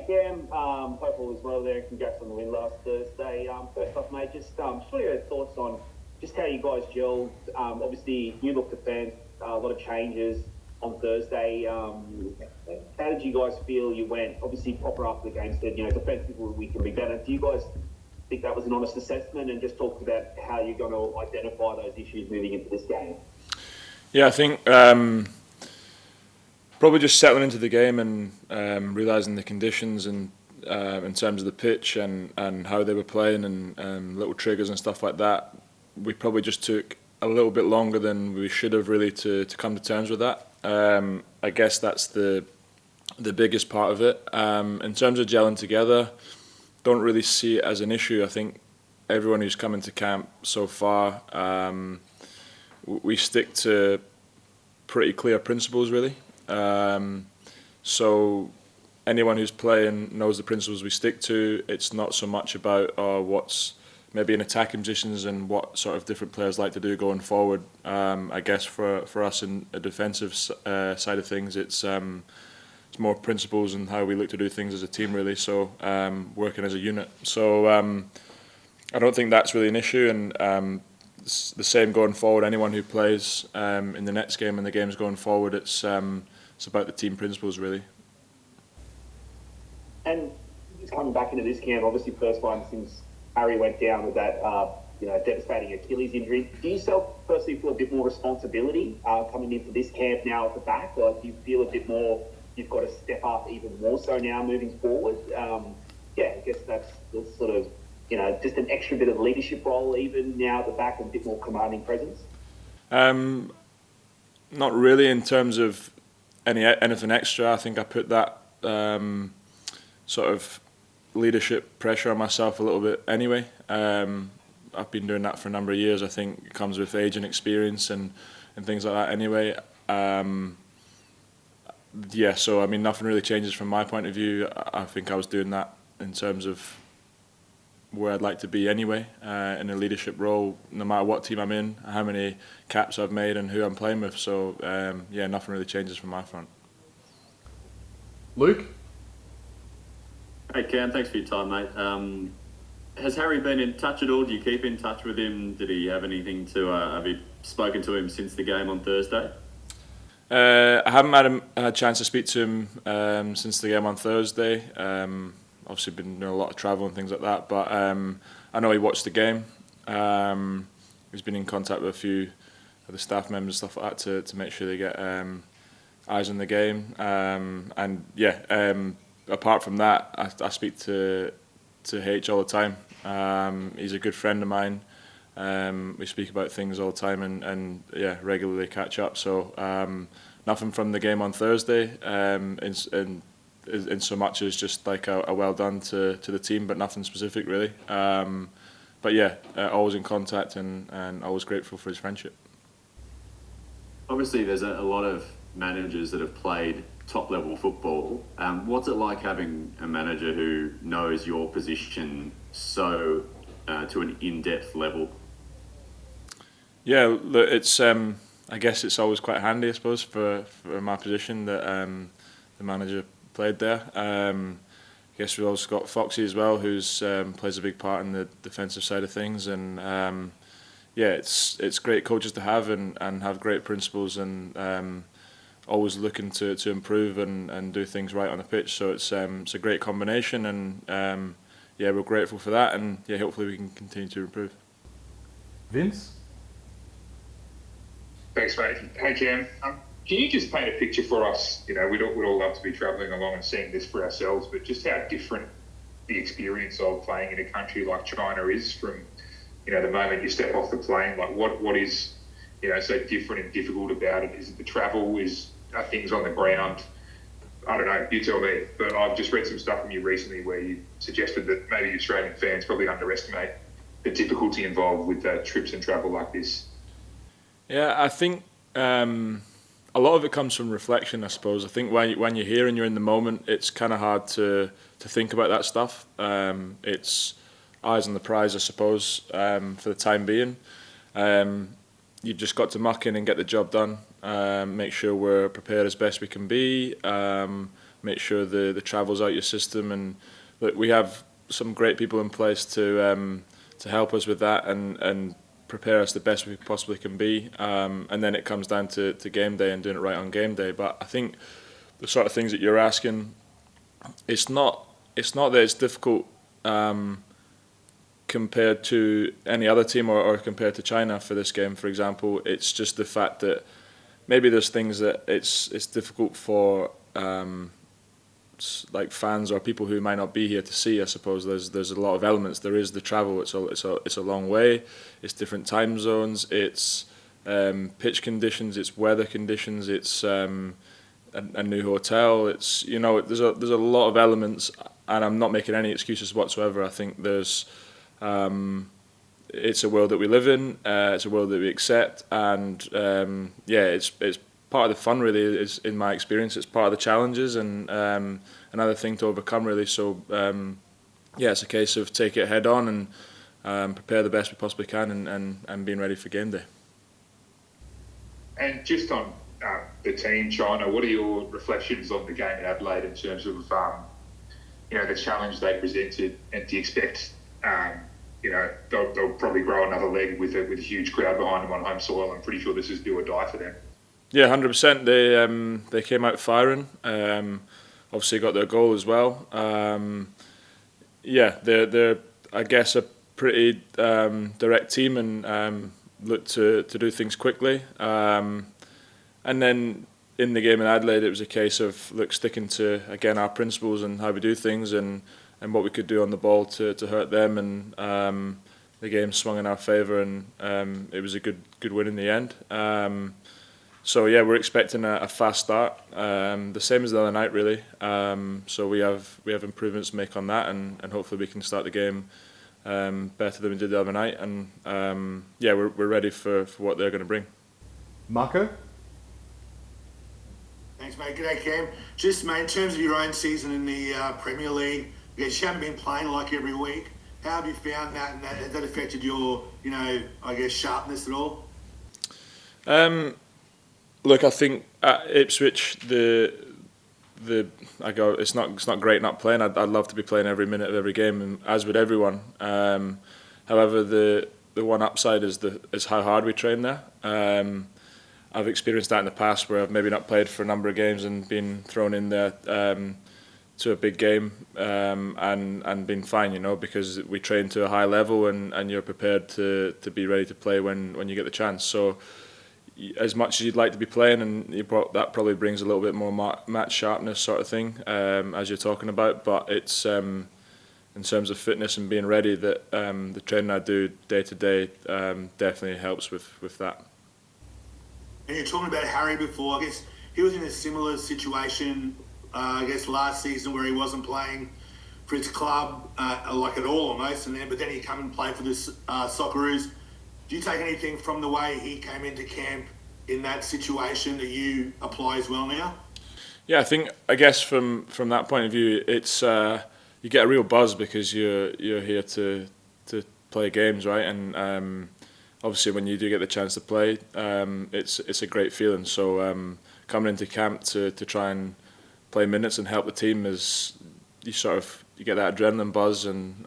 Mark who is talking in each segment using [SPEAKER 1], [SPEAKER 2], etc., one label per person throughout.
[SPEAKER 1] Cam, hope all is well there. Congrats on the win last Thursday. First off, mate, just what are your thoughts on just how you guys gelled? Obviously, you looked at fans, a lot of changes on Thursday. How did you guys feel you went? Obviously, Popper after the game said, defensively we can be better. Do you guys think that was an honest assessment, and just talked about how you're going to identify those issues moving into this game?
[SPEAKER 2] Yeah, I think probably just settling into the game and realising the conditions and in terms of the pitch and how they were playing and little triggers and stuff like that. We probably just took a little bit longer than we should have really to come to terms with that. I guess that's the biggest part of it. In terms of gelling together, don't really see it as an issue. I think everyone who's come into camp so far, we stick to pretty clear principles really. So anyone who's playing knows the principles we stick to. It's not so much about what's maybe in attacking positions and what sort of different players like to do going forward. I guess for us in a defensive side of things, it's more principles and how we look to do things as a team really. So working as a unit. So I don't think that's really an issue, and it's the same going forward. Anyone who plays in the next game and the games going forward, it's about the team principles really.
[SPEAKER 1] And just coming back into this camp, obviously first one since Harry went down with that devastating Achilles injury. Do you yourself personally feel a bit more responsibility coming into this camp now at the back, or do you feel a bit more you've got to step up even more so now moving forward? I guess that's sort of just an extra bit of leadership role even now at the back, and a bit more commanding presence.
[SPEAKER 2] Not really in terms of anything extra. I think I put that sort of leadership pressure on myself a little bit anyway. I've been doing that for a number of years. I think it comes with age and experience and things like that anyway. So I mean, nothing really changes from my point of view. I think I was doing that in terms of where I'd like to be anyway, in a leadership role, no matter what team I'm in, how many caps I've made and who I'm playing with. So nothing really changes from my front.
[SPEAKER 3] Luke?
[SPEAKER 4] Hey Cam, thanks for your time, mate. Has Harry been in touch at all? Do you keep in touch with him? Did he have anything to, have you spoken to him since the game on Thursday?
[SPEAKER 2] I haven't had a chance to speak to him since the game on Thursday. Obviously been doing a lot of travel and things like that, but I know he watched the game. He's been in contact with a few of the staff members and stuff like that to make sure they get eyes on the game. Apart from that, I speak to H all the time. He's a good friend of mine. We speak about things all the time and regularly catch up. So nothing from the game on Thursday. In so much as just like a well done to the team, but nothing specific really. Always in contact and always grateful for his friendship.
[SPEAKER 4] Obviously, there's a lot of managers that have played top level football. What's it like having a manager who knows your position so to an in-depth level?
[SPEAKER 2] Yeah, it's I guess it's always quite handy, I suppose, for my position that the manager played there. I guess we've also got Foxy as well, who's plays a big part in the defensive side of things, and it's great coaches to have and have great principles and always looking to improve and do things right on the pitch. So it's a great combination, and we're grateful for that, and hopefully we can continue to improve.
[SPEAKER 3] Vince?
[SPEAKER 5] Thanks, mate. Hey, Cam. Can you just paint a picture for us? We'd all love to be travelling along and seeing this for ourselves, but just how different the experience of playing in a country like China is from, the moment you step off the plane. Like, what is, so different and difficult about it? Is it the travel? Are things on the ground? I don't know. You tell me. But I've just read some stuff from you recently where you suggested that maybe Australian fans probably underestimate the difficulty involved with trips and travel like this.
[SPEAKER 2] Yeah, I think a lot of it comes from reflection, I suppose. I think when you're here and you're in the moment, it's kind of hard to think about that stuff. It's eyes on the prize, I suppose, for the time being. You've just got to muck in and get the job done. Make sure we're prepared as best we can be. make sure the travel's out your system. And look, we have some great people in place to help us with that and prepare us the best we possibly can be. And then it comes down to game day and doing it right on game day. But I think the sort of things that you're asking, it's not that it's difficult compared to any other team or compared to China for this game, for example. It's just the fact that maybe there's things that it's difficult for like fans or people who might not be here to see. I suppose there's a lot of elements. There is the travel. It's a long way. It's different time zones. It's pitch conditions. It's weather conditions. It's a new hotel. It's there's a lot of elements, and I'm not making any excuses whatsoever. I think there's it's a world that we live in. It's a world that we accept, and it's part of the fun, really. Is in my experience, it's part of the challenges and another thing to overcome, really. So it's a case of take it head on and prepare the best we possibly can and being ready for game day.
[SPEAKER 5] And just on the team, China, what are your reflections on the game in Adelaide in terms of the challenge they presented, and do you expect they'll probably grow another leg with a huge crowd behind them on home soil? I'm pretty sure this is do or die for them.
[SPEAKER 2] Yeah, 100%. They came out firing. Obviously got their goal as well. They're I guess a pretty direct team and look to do things quickly. And then in the game in Adelaide, it was a case of sticking to again our principles and how we do things and what we could do on the ball to hurt them, and the game swung in our favour, and it was a good win in the end. So we're expecting a fast start, the same as the other night, really. So we have improvements to make on that, and hopefully we can start the game better than we did the other night. And we're ready for what they're going to bring.
[SPEAKER 3] Marco?
[SPEAKER 6] Thanks, mate. G'day, Cam. Just, mate, in terms of your own season in the Premier League, you haven't been playing like every week. How have you found that, and has that affected your, sharpness at all?
[SPEAKER 2] Look, I think at Ipswich, it's not great not playing. I'd love to be playing every minute of every game, and as would everyone. However, the one upside is how hard we train there. I've experienced that in the past where I've maybe not played for a number of games and been thrown in there to a big game and been fine, because we train to a high level and you're prepared to be ready to play when you get the chance. So as much as you'd like to be playing, and that probably brings a little bit more match sharpness sort of thing, as you're talking about, but it's in terms of fitness and being ready that the training I do day to day definitely helps with that.
[SPEAKER 6] And you're talking about Harry before. I guess he was in a similar situation, last season where he wasn't playing for his club, at all almost, but then he come and play for the Socceroos. Do you take anything from the way he came into camp in that situation that you apply as well now?
[SPEAKER 2] Yeah, I guess from that point of view, it's you get a real buzz because you're here to play games, right? And obviously, when you do get the chance to play, it's a great feeling. So coming into camp to try and play minutes and help the team is you get that adrenaline buzz, and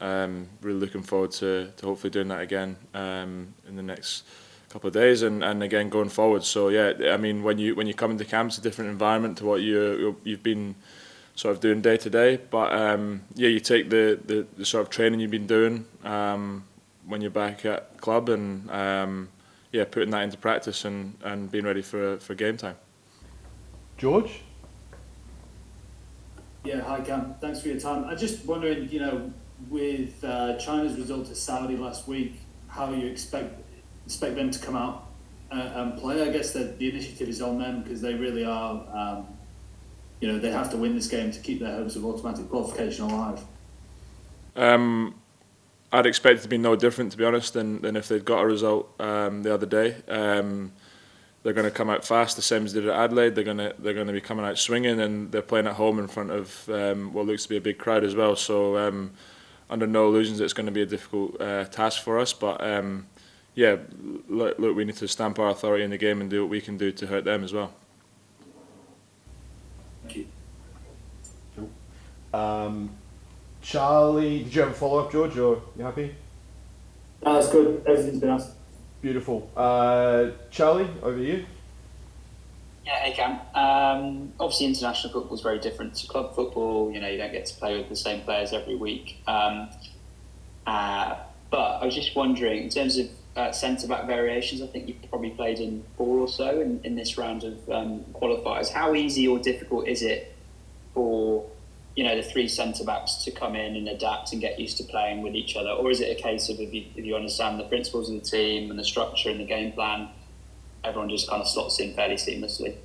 [SPEAKER 2] really looking forward to hopefully doing that again in the next couple of days and again going forward. So when you come into camp, it's a different environment to what you've been sort of doing day to day. But you take the sort of training you've been doing when you're back at club and putting that into practice and being ready for game time.
[SPEAKER 3] George?
[SPEAKER 7] Yeah, hi Cam. Thanks for your time. I'm just wondering, with China's result to Saudi last week, how you expect them to come out and play. I guess that the initiative is on them because they really are. They have to win this game to keep their hopes of automatic qualification alive.
[SPEAKER 2] I'd expect it to be no different, to be honest, than if they'd got a result the other day. They're going to come out fast, the same as they did at Adelaide. They're going to be coming out swinging, and they're playing at home in front of what looks to be a big crowd as well. So under no illusions, it's going to be a difficult task for us. But look, we need to stamp our authority in the game and do what we can do to hurt them as well.
[SPEAKER 7] Thank you.
[SPEAKER 3] Charlie, did you have a follow-up, George, or you happy?
[SPEAKER 7] No, that's good. Everything's been asked.
[SPEAKER 3] Beautiful. Charlie, over to you.
[SPEAKER 8] Yeah, hey Cam. Obviously, international football is very different to club football. You know, you don't get to play with the same players every week. But I was just wondering, in terms of centre-back variations, I think you've probably played in 4 or so in this round of qualifiers. How easy or difficult is it for, you know, the 3 centre-backs to come in and adapt and get used to playing with each other? Or is it a case of if you understand the principles of the team and the structure and the game plan, everyone just kind of slots in fairly seamlessly?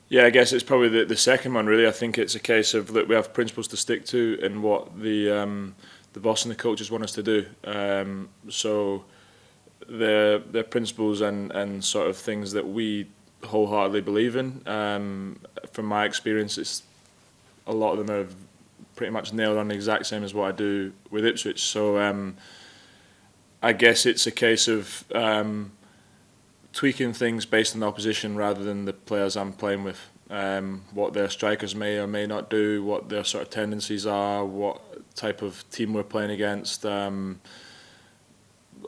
[SPEAKER 2] Yeah, I guess it's probably the second one, really. I think it's a case of that we have principles to stick to and what the boss and the coaches want us to do. So their principles and sort of things that we wholeheartedly believe in. From my experience, it's a lot of them are pretty much nailed on the exact same as what I do with Ipswich. So I guess it's a case of tweaking things based on the opposition rather than the players I'm playing with. What their strikers may or may not do, what their sort of tendencies are, what type of team we're playing against.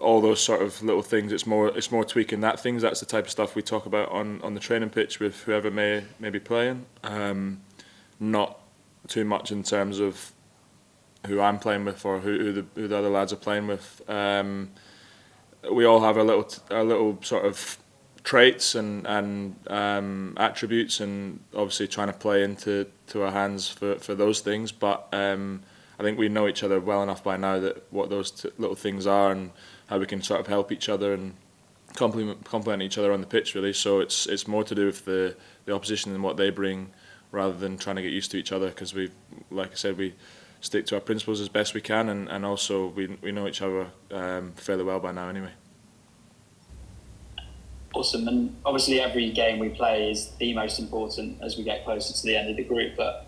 [SPEAKER 2] All those sort of little things. It's more tweaking that things. That's the type of stuff we talk about on the training pitch with whoever may be playing. Not too much in terms of who I'm playing with or who the other lads are playing with. We all have our little sort of traits and attributes, and obviously trying to play into our hands for those things. But I think we know each other well enough by now that what those little things are and how we can sort of help each other and complement each other on the pitch, really. So it's more to do with the opposition and what they bring, rather than trying to get used to each other, because we, like I said, we stick to our principles as best we can, and also we know each other fairly well by now anyway.
[SPEAKER 8] Awesome. And obviously every game we play is the most important as we get closer to the end of the group, but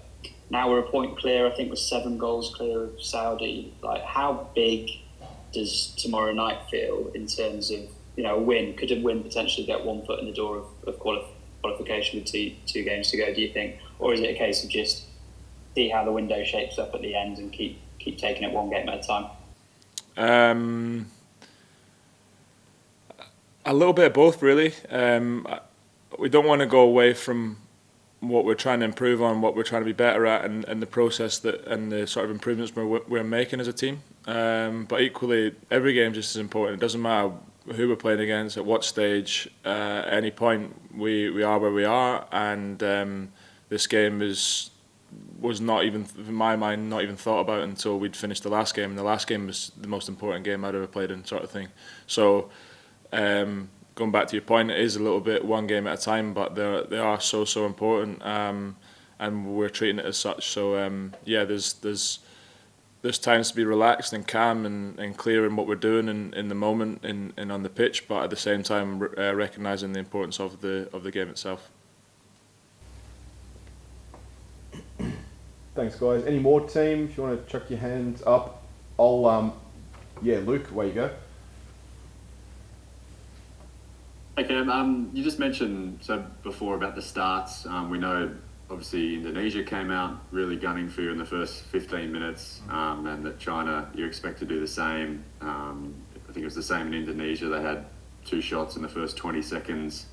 [SPEAKER 8] now we're a point clear. I think we're 7 goals clear of Saudi. Like, how big does tomorrow night feel in terms of, you know, a win? Could a win potentially get one foot in the door of qualification with two games to go, do you think? Or is it a case of just see how the window shapes up at the end and keep taking it one game at a time?
[SPEAKER 2] A little bit of both, really. We don't want to go away from what we're trying to improve on, what we're trying to be better at, and the process and the sort of improvements we're making as a team. But equally, every game is just as important. It doesn't matter who we're playing against, at what stage, at any point. We are where we are, and this game was not even, in my mind, not even thought about until we'd finished the last game. And the last game was the most important game I'd ever played in, sort of thing. So going back to your point, it is a little bit one game at a time, but they are so important, and we're treating it as such. So yeah, there's times to be relaxed and calm and clear in what we're doing in the moment and on the pitch, but at the same time recognising the importance of the game itself.
[SPEAKER 3] Thanks, guys. Any more, team? If you want to chuck your hands up, I'll yeah, Luke, away you go.
[SPEAKER 4] Okay, you just mentioned before about the starts. We know obviously Indonesia came out really gunning for you in the first 15 minutes, and that China, you expect to do the same. I think it was the same in Indonesia. They had 2 shots in the first 20 seconds.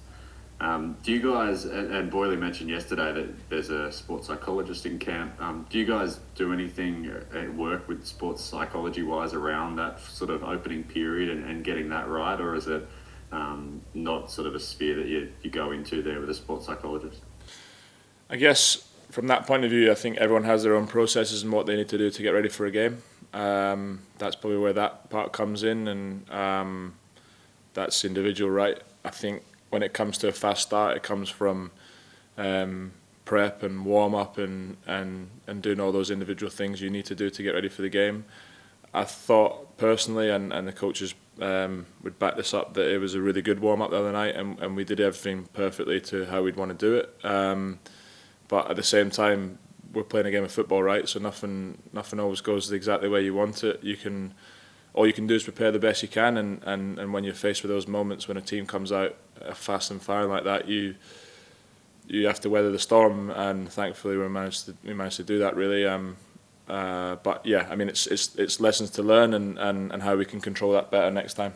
[SPEAKER 4] Do you guys, and Boyley mentioned yesterday that there's a sports psychologist in camp. Do you guys do anything at work with sports psychology-wise around that sort of opening period and getting that right, or is it not sort of a sphere that you go into there with a sports psychologist?
[SPEAKER 2] I guess from that point of view, I think everyone has their own processes and what they need to do to get ready for a game. That's probably where that part comes in, and that's individual, right? I think when it comes to a fast start, it comes from prep and warm up and doing all those individual things you need to do to get ready for the game. I thought personally, and the coaches would back this up, that it was a really good warm-up the other night, and we did everything perfectly to how we'd want to do it. But at the same time, we're playing a game of football, right? So nothing always goes exactly where you want it. All you can do is prepare the best you can, and when you're faced with those moments when a team comes out fast and firing like that, you you have to weather the storm, and thankfully we managed to do that really. But yeah, I mean it's lessons to learn and how we can control that better next time.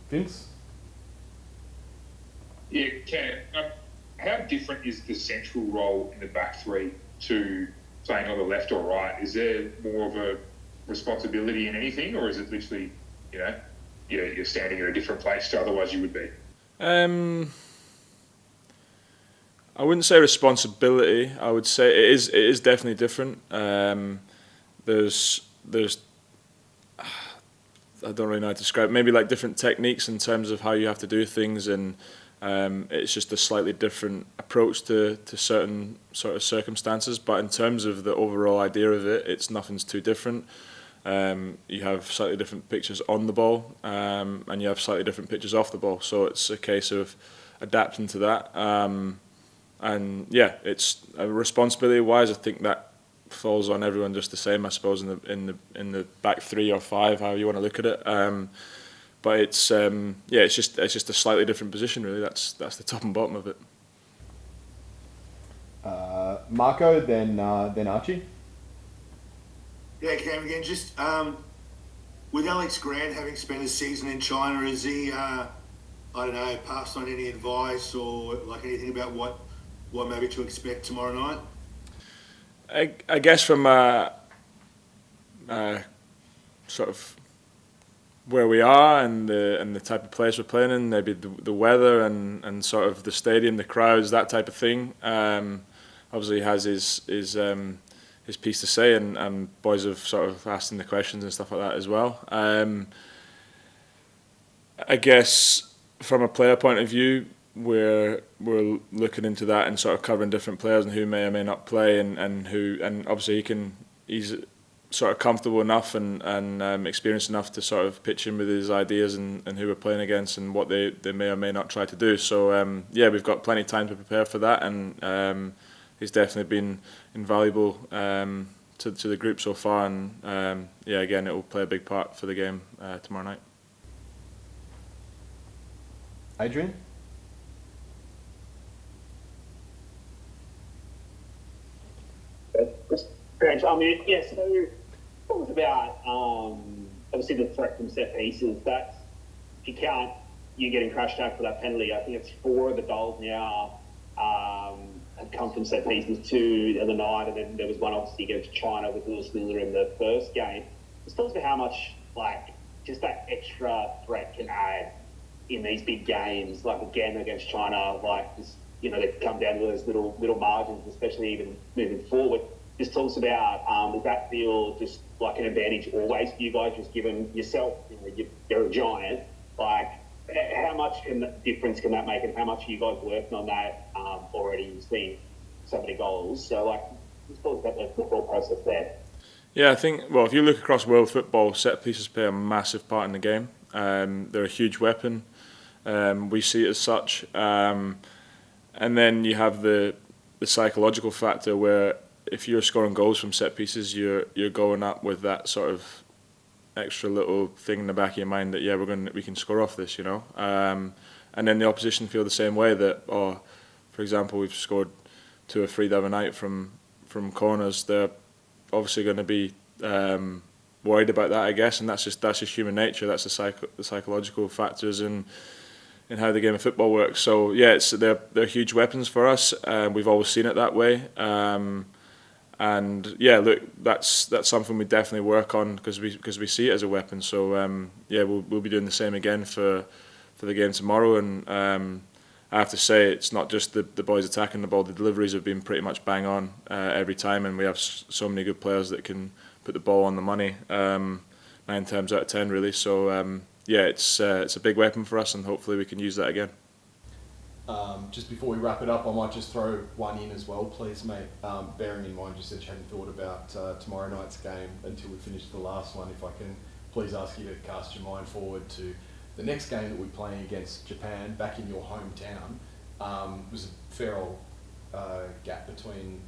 [SPEAKER 3] Vince?
[SPEAKER 5] Yeah, Cam, how different is the central role in the back three to playing on the left or right? Is there more of a responsibility in anything, or is it literally, you're standing in a different place to otherwise you would be?
[SPEAKER 2] I wouldn't say responsibility. I would say it is definitely different. There's I don't really know how to describe it. Maybe like different techniques in terms of how you have to do things, and it's just a slightly different approach to certain sort of circumstances. But in terms of the overall idea of it, nothing's too different. You have slightly different pictures on the ball, and you have slightly different pictures off the ball. So it's a case of adapting to that. And yeah, it's responsibility-wise, I think that falls on everyone just the same, I suppose, in the back three or five, however you want to look at it. But it's it's just a slightly different position, really. That's the top and bottom of it.
[SPEAKER 3] Marco, then Archie.
[SPEAKER 6] Yeah, Cam, again, just with Alex Grant having spent a season in China, has he, passed on any advice or like anything about what maybe to expect tomorrow night?
[SPEAKER 2] I guess from sort of where we are and the type of place we're playing in, maybe the weather and sort of the stadium, the crowds, that type of thing. Obviously, he has his piece to say, and boys have sort of asked him the questions and stuff like that as well. I guess from a player point of view, we're looking into that and sort of covering different players and who may or may not play and obviously he's sort of comfortable enough and experienced enough to sort of pitch in with his ideas and who we're playing against and what they may or may not try to do. So we've got plenty of time to prepare for that, and he's definitely been invaluable to the group so far, and again, it will play a big part for the game tomorrow night.
[SPEAKER 3] Adrian?
[SPEAKER 1] Great. I mean, so what was about obviously the threat from set pieces? That if you count you getting crashed out for that penalty, I think it's 4 of the goals now had come from set pieces, 2 the other night, and then there was one obviously against China with Lewis Miller in the first game. Just tells me how much just that extra threat can add in these big games, like again against China, they come down to those little margins, especially even moving forward. Just talks about does that feel just like an advantage always for you guys, just given yourself, you're a giant. Like, how much difference can that make, and how much are you guys working on that already? You've seen so many goals, so just talk about the football process there.
[SPEAKER 2] Yeah, I think, if you look across world football, set pieces play a massive part in the game. They're a huge weapon. We see it as such. And then you have the psychological factor where if you're scoring goals from set pieces, you're going up with that sort of extra little thing in the back of your mind that we can score off this, and then the opposition feel the same way that, for example, we've scored 2 or 3 the other night from corners. They're obviously going to be worried about that, I guess, and that's just human nature. That's the psychological factors in how the game of football works. So they're huge weapons for us. We've always seen it that way. And look, that's something we definitely work on because we see it as a weapon. So we'll be doing the same again for the game tomorrow. And I have to say, it's not just the boys attacking the ball. The deliveries have been pretty much bang on every time, and we have so many good players that can put the ball on the money 9 times out of 10, really. So it's a big weapon for us, and hopefully we can use that again.
[SPEAKER 3] Just before we wrap it up, I might just throw one in as well, please, mate. Bearing in mind you said you hadn't thought about tomorrow night's game until we finish the last one. If I can please ask you to cast your mind forward to the next game that we're playing against Japan back in your hometown. It was a fair old gap between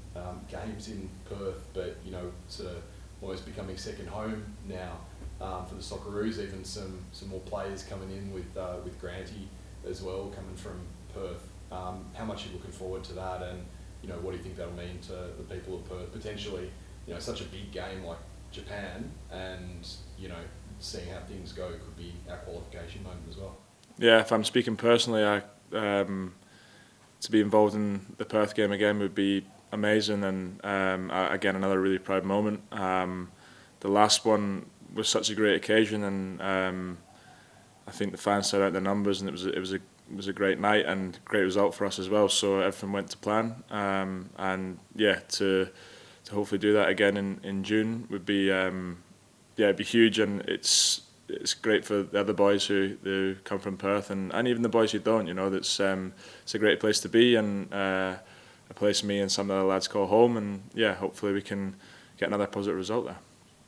[SPEAKER 3] games in Perth, but sort of almost becoming second home now for the Socceroos. Even some more players coming in with Granty as well, coming from Perth. How much are you looking forward to that, and what do you think that'll mean to the people of Perth? Potentially, such a big game like Japan, and seeing how things go could be our qualification moment as well.
[SPEAKER 2] Yeah, if I'm speaking personally, to be involved in the Perth game again would be amazing, and again another really proud moment. The last one was such a great occasion, and I think the fans set out the numbers, and it was a great night and great result for us as well. So everything went to plan, and yeah, to hopefully do that again in June would be it'd be huge, and it's great for the other boys who come from Perth, and even the boys who don't. It's a great place to be, and a place me and some of the lads call home, and yeah, hopefully we can get another positive result there.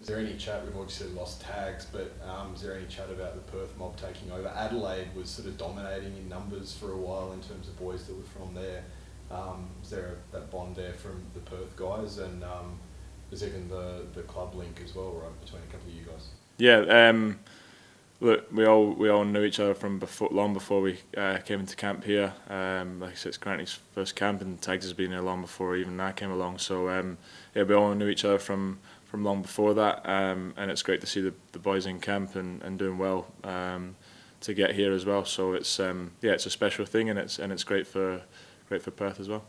[SPEAKER 3] Is there any chat, we've obviously lost tags, but is there any chat about the Perth mob taking over? Adelaide was sort of dominating in numbers for a while in terms of boys that were from there. Is there that bond there from the Perth guys, and there's even the club link as well, right, between a couple of you guys?
[SPEAKER 2] Yeah, look, we all knew each other from long before we came into camp here. Like I said, it's Granny's first camp, and Tags has been here long before even I came along. So yeah, we all knew each other from long before that, and it's great to see the boys in camp and doing well to get here as well. So it's it's a special thing, and it's great for Perth as well.